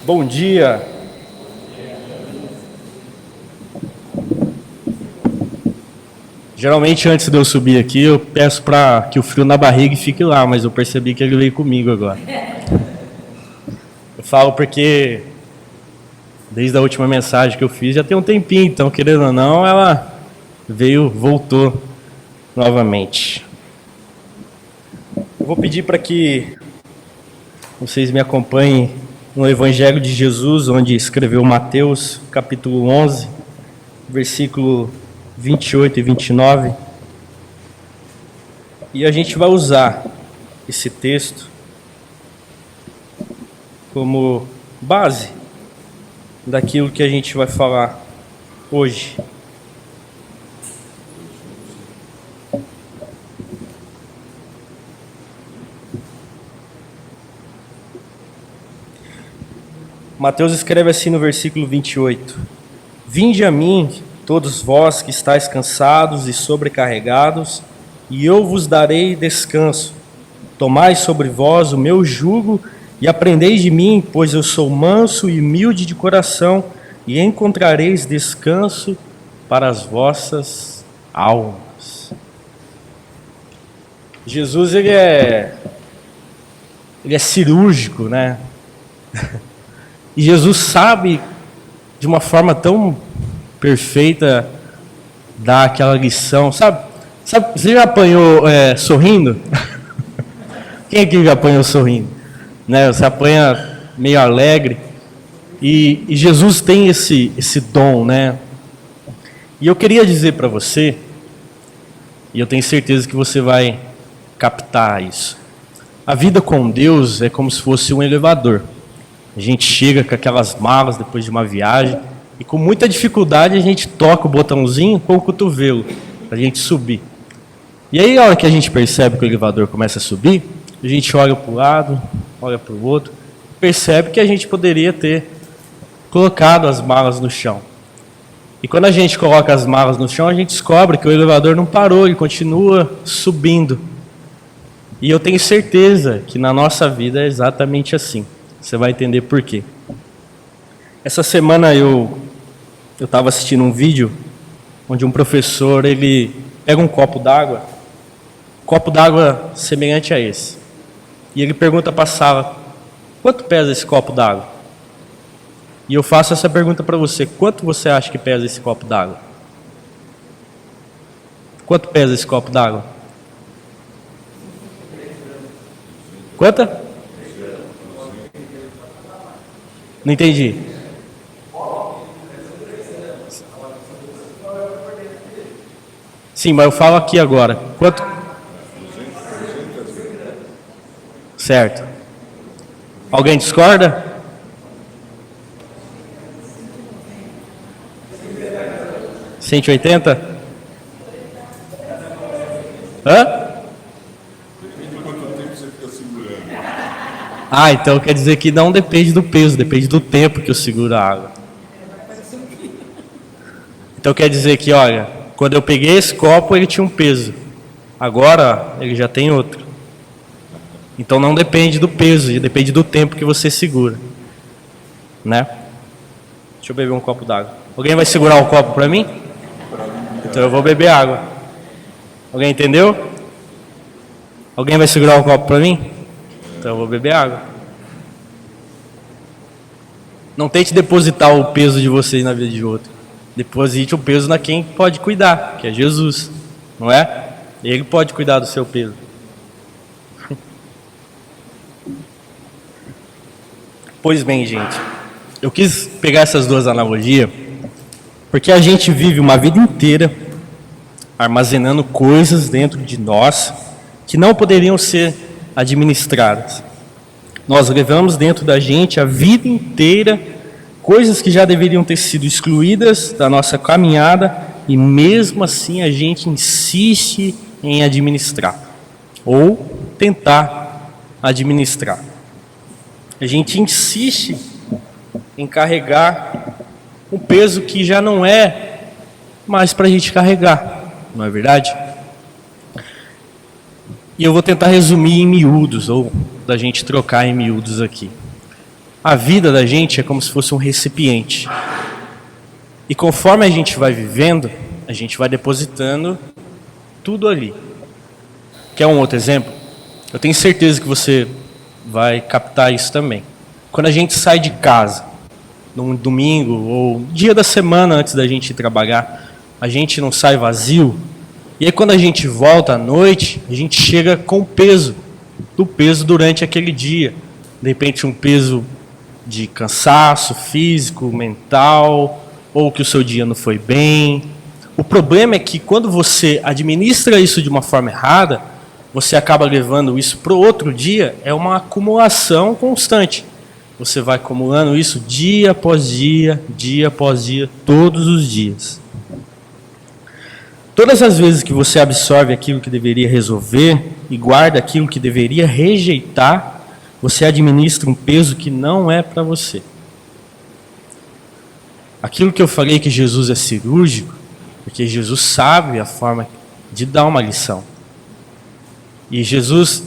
Bom dia. Geralmente antes de eu subir aqui, eu peço para que o frio na barriga fique lá, mas eu percebi que ele veio comigo agora. Eu falo porque desde a última mensagem que eu fiz já tem um tempinho, então querendo ou não, ela voltou novamente. Eu vou pedir para que vocês me acompanhem no Evangelho de Jesus, onde escreveu Mateus, capítulo 11, versículo 28 e 29. E a gente vai usar esse texto como base daquilo que a gente vai falar hoje. Mateus escreve assim no versículo 28. Vinde a mim, todos vós que estáis cansados e sobrecarregados, e eu vos darei descanso. Tomai sobre vós o meu jugo e aprendei de mim, pois eu sou manso e humilde de coração, e encontrareis descanso para as vossas almas. Jesus, ele é cirúrgico, né? E Jesus sabe, de uma forma tão perfeita, dar aquela lição. Sabe, você já apanhou sorrindo? Quem aqui já apanhou sorrindo? Né? Você apanha meio alegre. E Jesus tem esse dom, né? E eu queria dizer para você, e eu tenho certeza que você vai captar isso. A vida com Deus é como se fosse um elevador. A gente chega com aquelas malas depois de uma viagem e com muita dificuldade a gente toca o botãozinho com o cotovelo para a gente subir. E aí, a hora que a gente percebe que o elevador começa a subir, a gente olha para o lado, olha para o outro, percebe que a gente poderia ter colocado as malas no chão. E quando a gente coloca as malas no chão, a gente descobre que o elevador não parou, ele continua subindo. E eu tenho certeza que na nossa vida é exatamente assim. Você vai entender por quê. Essa semana eu estava assistindo um vídeo onde um professor, ele pega um copo d'água semelhante a esse, e ele pergunta para a sala: quanto pesa esse copo d'água? E eu faço essa pergunta para você: quanto você acha que pesa esse copo d'água? Quanto pesa esse copo d'água? Quanto? Não entendi. Sim, mas eu falo aqui agora. Quanto? Certo. Alguém discorda? $180? Hã? Ah, então quer dizer que não depende do peso, depende do tempo que eu seguro a água. Então quer dizer que, olha, quando eu peguei esse copo, ele tinha um peso. Agora, ele já tem outro. Então não depende do peso, depende do tempo que você segura. Né? Deixa eu beber um copo d'água. Alguém vai segurar um copo para mim? Então eu vou beber água. Alguém entendeu? Alguém vai segurar um copo para mim? Então eu vou beber água. Não tente depositar o peso de vocês na vida de outro. Deposite o peso na quem pode cuidar, que é Jesus, não é? Ele pode cuidar do seu peso. Pois bem, gente, eu quis pegar essas duas analogias porque a gente vive uma vida inteira armazenando coisas dentro de nós que não poderiam ser administradas. Nós levamos dentro da gente a vida inteira coisas que já deveriam ter sido excluídas da nossa caminhada e mesmo assim a gente insiste em administrar ou tentar administrar. A gente insiste em carregar um peso que já não é mais para a gente carregar, não é verdade? E eu vou tentar resumir em miúdos, ou da gente trocar em miúdos aqui. A vida da gente é como se fosse um recipiente. E conforme a gente vai vivendo, a gente vai depositando tudo ali. Quer um outro exemplo? Eu tenho certeza que você vai captar isso também. Quando a gente sai de casa, num domingo ou dia da semana antes da gente ir trabalhar, a gente não sai vazio. E aí quando a gente volta à noite, a gente chega com o peso durante aquele dia. De repente um peso de cansaço físico, mental, ou que o seu dia não foi bem. O problema é que quando você administra isso de uma forma errada, você acaba levando isso para o outro dia, é uma acumulação constante. Você vai acumulando isso dia após dia, todos os dias. Todas as vezes que você absorve aquilo que deveria resolver e guarda aquilo que deveria rejeitar, você administra um peso que não é para você. Aquilo que eu falei que Jesus é cirúrgico, porque Jesus sabe a forma de dar uma lição. E Jesus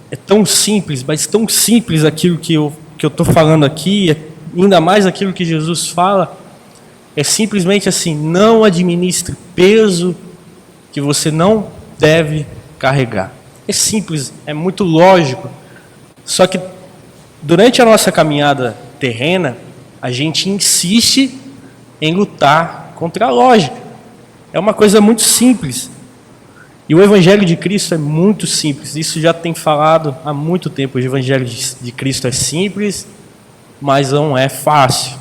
é tão simples, mas tão simples aquilo que eu estou falando aqui, ainda mais aquilo que Jesus fala, é simplesmente assim: não administre peso que você não deve carregar. É simples, é muito lógico. Só que durante a nossa caminhada terrena, a gente insiste em lutar contra a lógica. É uma coisa muito simples. E o Evangelho de Cristo é muito simples. Isso já tem falado há muito tempo. O Evangelho de Cristo é simples, mas não é fácil.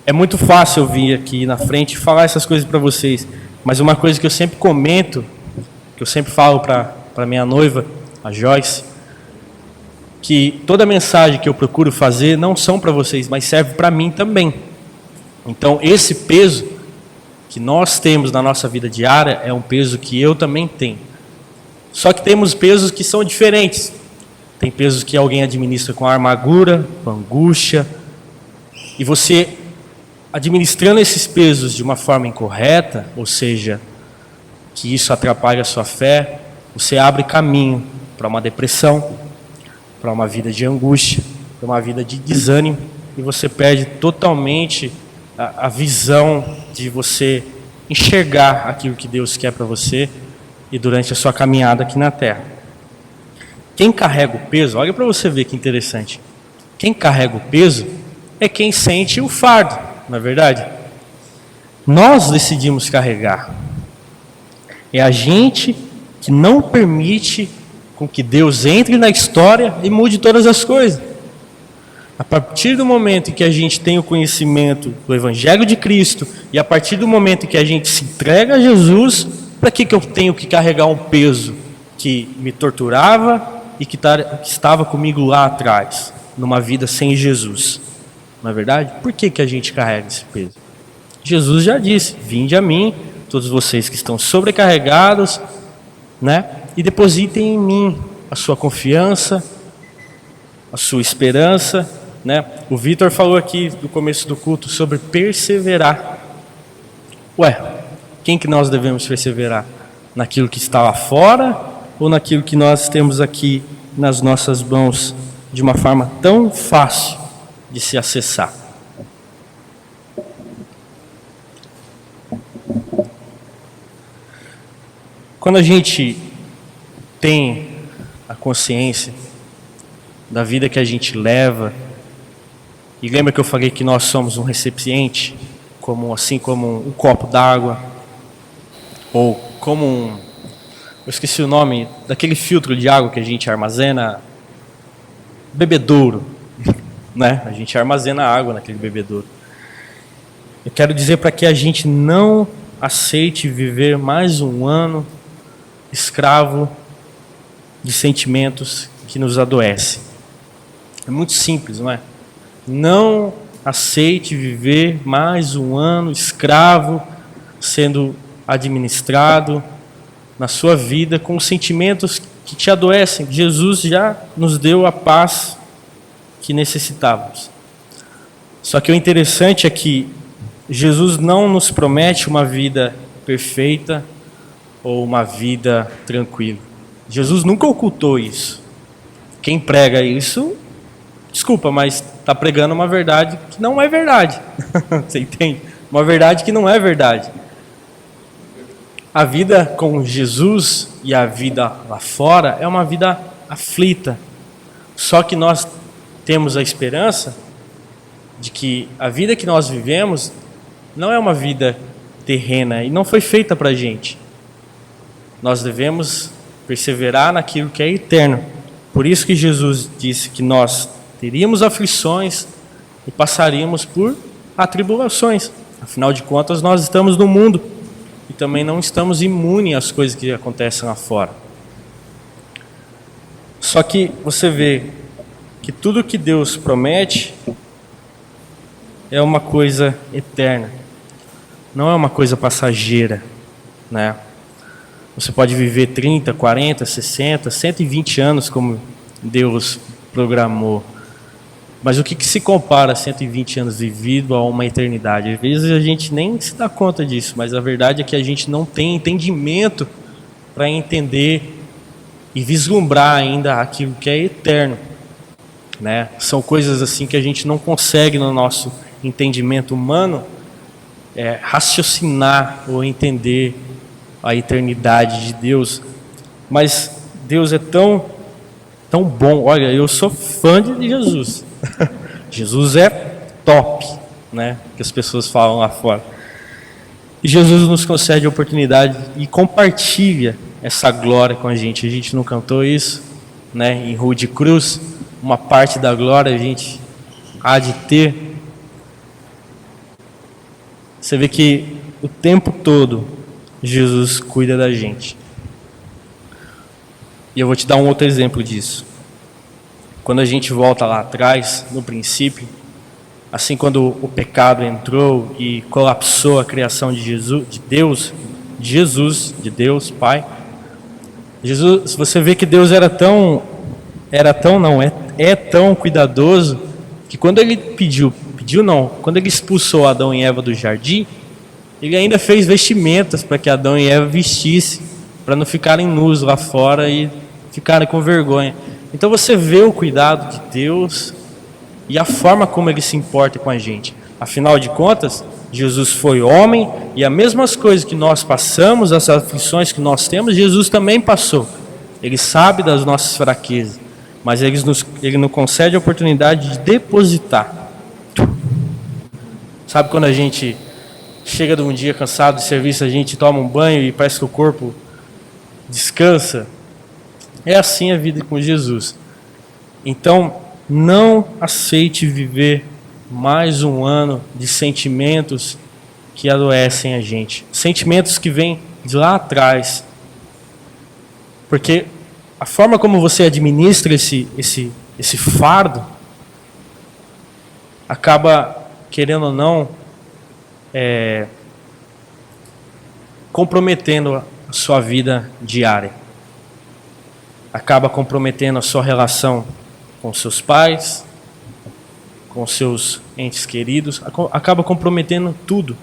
É muito fácil eu vir aqui na frente e falar essas coisas para vocês. Mas uma coisa que eu sempre comento, que eu sempre falo para minha noiva, a Joyce, que toda mensagem que eu procuro fazer não são para vocês, mas serve para mim também. Então esse peso que nós temos na nossa vida diária é um peso que eu também tenho. Só que temos pesos que são diferentes. Tem pesos que alguém administra com amargura, com angústia. E você, administrando esses pesos de uma forma incorreta, ou seja, que isso atrapalha a sua fé, você abre caminho para uma depressão, para uma vida de angústia, para uma vida de desânimo, e você perde totalmente a visão de você enxergar aquilo que Deus quer para você e durante a sua caminhada aqui na terra. Quem carrega o peso, olha para você ver que interessante, quem carrega o peso é quem sente o fardo, não é verdade? Nós decidimos carregar. É a gente que não permite com que Deus entre na história e mude todas as coisas. A partir do momento em que a gente tem o conhecimento do Evangelho de Cristo e a partir do momento em que a gente se entrega a Jesus, para que eu tenho que carregar um peso que me torturava e que estava comigo lá atrás, numa vida sem Jesus? Não é verdade? Por que a gente carrega esse peso? Jesus já disse: vinde a mim, todos vocês que estão sobrecarregados, né? E depositem em mim a sua confiança, a sua esperança, né? O Vitor falou aqui no começo do culto sobre perseverar. Ué, quem que nós devemos perseverar? Naquilo que está lá fora ou naquilo que nós temos aqui nas nossas mãos de uma forma tão fácil de se acessar? Quando a gente tem a consciência da vida que a gente leva, e lembra que eu falei que nós somos um recipiente, assim como um copo d'água, ou como eu esqueci o nome daquele filtro de água que a gente armazena, bebedouro, né? A gente armazena água naquele bebedouro. Eu quero dizer para que a gente não aceite viver mais um ano escravo de sentimentos que nos adoecem. É muito simples, não é? Não aceite viver mais um ano escravo, sendo administrado na sua vida com sentimentos que te adoecem. Jesus já nos deu a paz que necessitávamos. Só que o interessante é que Jesus não nos promete uma vida perfeita ou uma vida tranquila. Jesus nunca ocultou isso. Quem prega isso Desculpa, mas está pregando uma verdade que não é verdade. Você entende? Uma verdade que não é verdade. A vida com Jesus e a vida lá fora é uma vida aflita. Só que nós temos a esperança de que a vida que nós vivemos não é uma vida terrena e não foi feita para a gente. Nós devemos perseverar naquilo que é eterno. Por isso que Jesus disse que nós teríamos aflições e passaríamos por atribulações. Afinal de contas, nós estamos no mundo e também não estamos imunes às coisas que acontecem lá fora. Só que você vê que tudo que Deus promete é uma coisa eterna, não é uma coisa passageira, né? Você pode viver 30, 40, 60, 120 anos como Deus programou. Mas o que se compara a 120 anos vivido a uma eternidade? Às vezes a gente nem se dá conta disso, mas a verdade é que a gente não tem entendimento para entender e vislumbrar ainda aquilo que é eterno, né? São coisas assim que a gente não consegue no nosso entendimento humano raciocinar ou entender a eternidade de Deus. Mas Deus é tão bom. Olha, eu sou fã de Jesus. Jesus é top, né? Que as pessoas falam lá fora. E Jesus nos concede a oportunidade e compartilha essa glória com a gente. A gente não cantou isso, né? Em Rua de Cruz, uma parte da glória a gente há de ter. Você vê que o tempo todo Jesus cuida da gente. E eu vou te dar um outro exemplo disso. Quando a gente volta lá atrás, no princípio, assim quando o pecado entrou e colapsou a criação de Deus, Pai. Jesus, você vê que Deus é tão cuidadoso que quando ele quando ele expulsou Adão e Eva do jardim, ele ainda fez vestimentas para que Adão e Eva vestissem, para não ficarem nus lá fora e ficarem com vergonha. Então você vê o cuidado de Deus e a forma como Ele se importa com a gente. Afinal de contas, Jesus foi homem e as mesmas coisas que nós passamos, as aflições que nós temos, Jesus também passou. Ele sabe das nossas fraquezas, mas Ele nos concede a oportunidade de depositar. Sabe quando a gente chega de um dia cansado de serviço, a gente toma um banho e parece que o corpo descansa? É assim a vida com Jesus. Então, não aceite viver mais um ano de sentimentos que adoecem a gente. Sentimentos que vêm de lá atrás. Porque a forma como você administra esse fardo acaba, querendo ou não, comprometendo a sua vida diária. Acaba comprometendo a sua relação com seus pais, com seus entes queridos, acaba comprometendo tudo.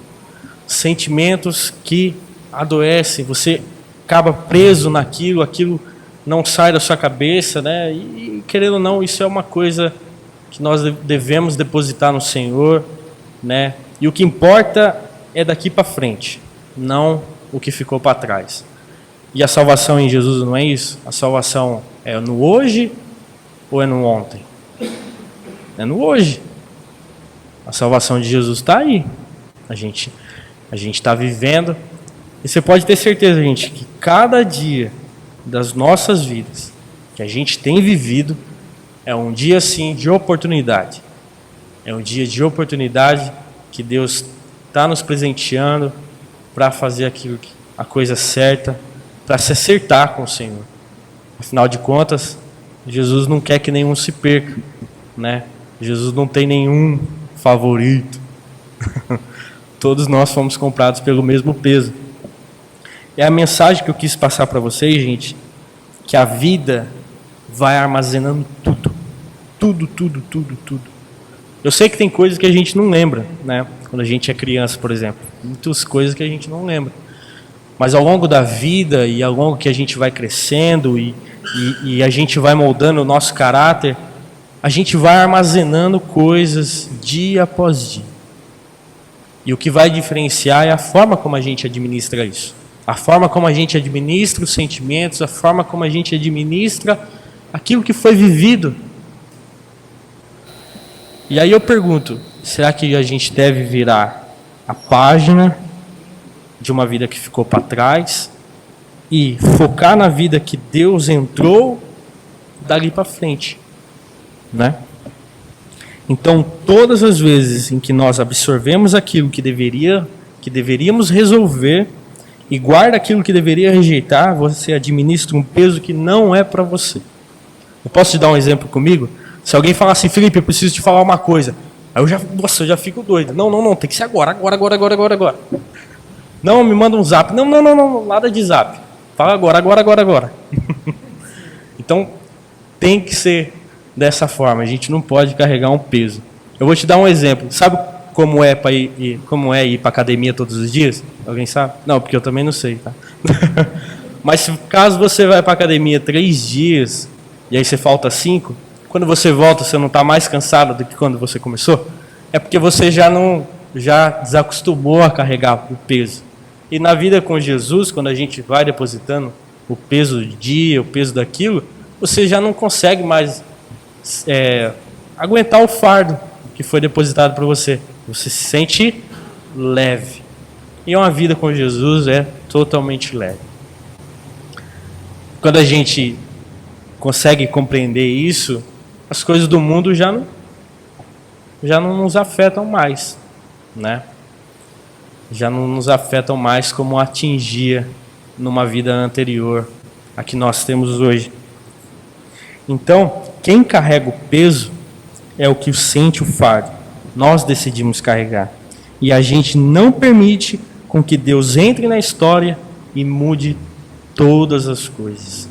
Sentimentos que adoecem, você acaba preso naquilo, aquilo não sai da sua cabeça, né? E querendo ou não, isso é uma coisa que nós devemos depositar no Senhor, né? E o que importa é daqui para frente, não o que ficou para trás. E a salvação em Jesus não é isso? A salvação é no hoje ou é no ontem? É no hoje. A salvação de Jesus está aí. A gente está vivendo. E você pode ter certeza, gente, que cada dia das nossas vidas que a gente tem vivido é um dia, sim, de oportunidade. É um dia de oportunidade que Deus está nos presenteando para fazer a coisa certa, para se acertar com o Senhor. Afinal de contas, Jesus não quer que nenhum se perca, né? Jesus não tem nenhum favorito. Todos nós fomos comprados pelo mesmo peso. E a mensagem que eu quis passar para vocês, gente, que a vida vai armazenando tudo. Tudo. Eu sei que tem coisas que a gente não lembra, né? Quando a gente é criança, por exemplo. Muitas coisas que a gente não lembra. Mas ao longo da vida e ao longo que a gente vai crescendo e a gente vai moldando o nosso caráter, a gente vai armazenando coisas dia após dia. E o que vai diferenciar é a forma como a gente administra isso. A forma como a gente administra os sentimentos, a forma como a gente administra aquilo que foi vivido. E aí eu pergunto, será que a gente deve virar a página de uma vida que ficou para trás e focar na vida que Deus entrou dali para frente, né? Então, todas as vezes em que nós absorvemos aquilo que deveríamos resolver e guarda aquilo que deveria rejeitar, você administra um peso que não é para você. Eu posso te dar um exemplo comigo? Se alguém falar assim, Felipe, eu preciso te falar uma coisa. Aí eu já fico doido. Não, tem que ser agora. Não, me manda um zap. Não, nada de zap. Fala agora. Então, tem que ser dessa forma. A gente não pode carregar um peso. Eu vou te dar um exemplo. Sabe como é ir para academia todos os dias? Alguém sabe? Não, porque eu também não sei, tá? Mas caso você vai para academia 3 dias e aí você falta 5, quando você volta, você não está mais cansado do que quando você começou? É porque você já desacostumou a carregar o peso. E na vida com Jesus, quando a gente vai depositando o peso do dia, o peso daquilo, você já não consegue mais aguentar o fardo que foi depositado por você. Você se sente leve. E uma vida com Jesus é totalmente leve. Quando a gente consegue compreender isso, as coisas do mundo já não nos afetam mais, né? Já não nos afetam mais como atingia numa vida anterior a que nós temos hoje. Então, quem carrega o peso é o que sente o fardo. Nós decidimos carregar. E a gente não permite com que Deus entre na história e mude todas as coisas.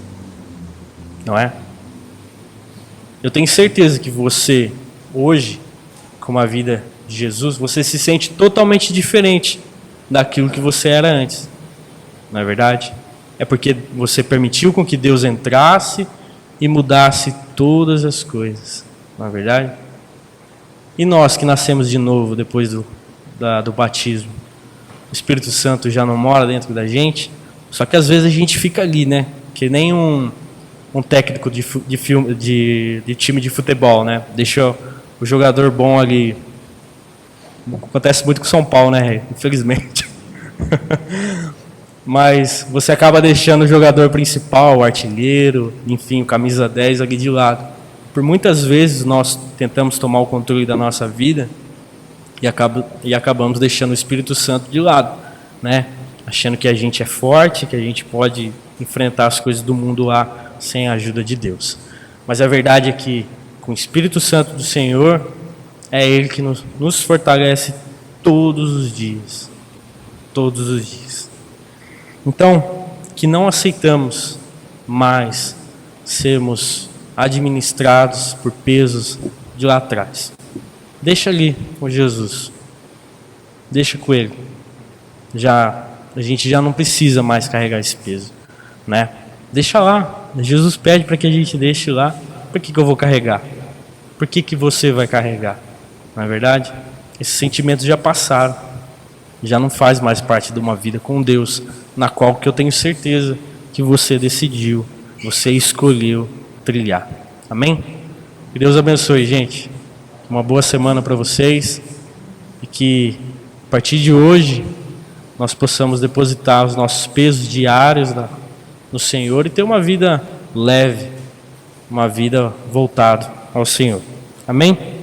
Não é? Eu tenho certeza que você, hoje, com a vida de Jesus, você se sente totalmente diferente daquilo que você era antes. Não é verdade? É porque você permitiu com que Deus entrasse e mudasse todas as coisas. Não é verdade? E nós que nascemos de novo depois do batismo, o Espírito Santo já não mora dentro da gente, só que às vezes a gente fica ali, né? Que nem um técnico de time de futebol, né? Deixa o jogador bom ali. Acontece muito com o São Paulo, né? Infelizmente. Mas você acaba deixando o jogador principal, o artilheiro, enfim, o camisa 10 ali de lado. Por muitas vezes nós tentamos tomar o controle da nossa vida e acabamos deixando o Espírito Santo de lado, né? Achando que a gente é forte, que a gente pode enfrentar as coisas do mundo lá sem a ajuda de Deus. Mas a verdade é que com o Espírito Santo do Senhor, é Ele que nos fortalece todos os dias. Todos os dias. Então, que não aceitamos mais sermos administrados por pesos de lá atrás. Deixa ali com Jesus. Deixa com Ele. A gente já não precisa mais carregar esse peso, né? Deixa lá. Jesus pede para que a gente deixe lá. Por que eu vou carregar? Por que você vai carregar? Não é verdade? Esses sentimentos já passaram. Já não faz mais parte de uma vida com Deus, na qual que eu tenho certeza que você decidiu, você escolheu trilhar. Amém? Que Deus abençoe, gente. Uma boa semana para vocês. E que a partir de hoje nós possamos depositar os nossos pesos diários no Senhor e ter uma vida leve, uma vida voltada ao Senhor. Amém?